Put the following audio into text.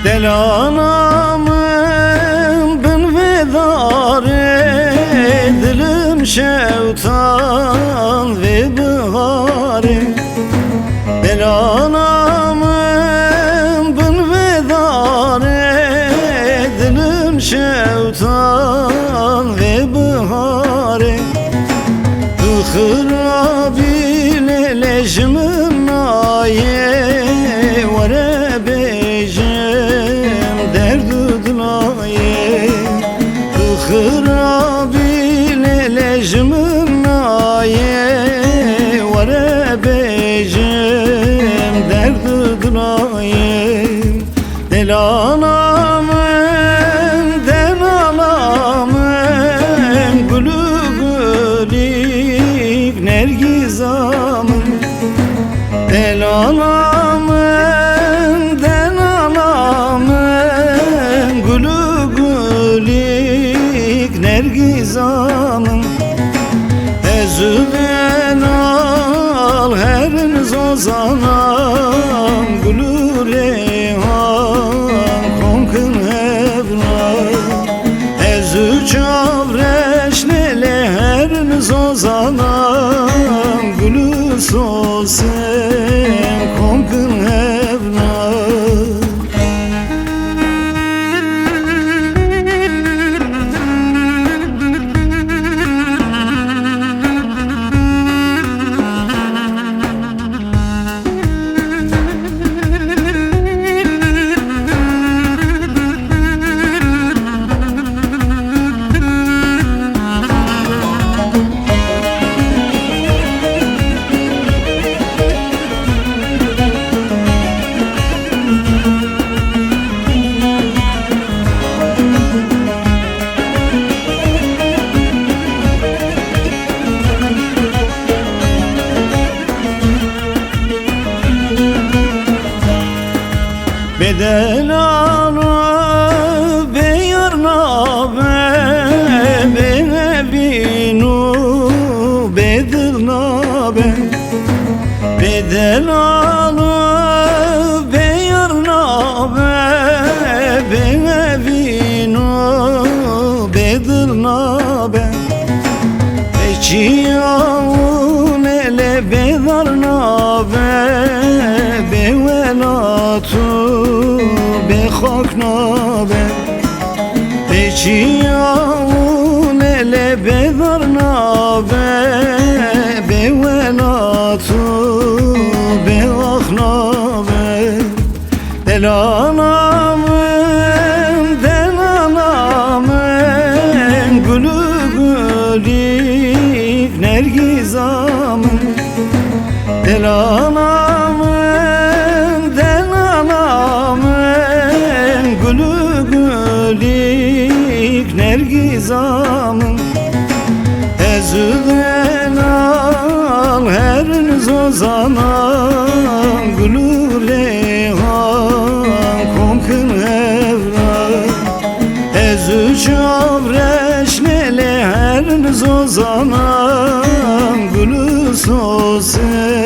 Del anamın bin vedar edilim şevtan ve bihari. Del anamın bin vedar edilim şevtan ve bihari. Hırabil elejmin aye vere bejim derdudlaye. Hırabil elejmin aye vere bejim derdudlaye. Del anamın del anamın gülü gülük nergizamın. Del anamın del anamın gülü gülük nergizamın. Ezüden al heriniz ozanam gülü reyhan konkun evran. Ezü çavreş nele heriniz ozanam gülü solsen konkun evran. Bedel alı beyarna be binu bedilna be. Bedel alı beyarna be binu bedilna be. Eçiyavun ele bedarna be velatu خاکنا به چیاون ele bedarna be velatu be akhna be. Del anamın del anamın gülü gülük nergizamın. Del anamın del anamın gülü gülük nergizamın. Ezüden al heriniz ozanam gülü reyhan konkun evran. Ezü çavreş nele heriniz ozanam gülü solsen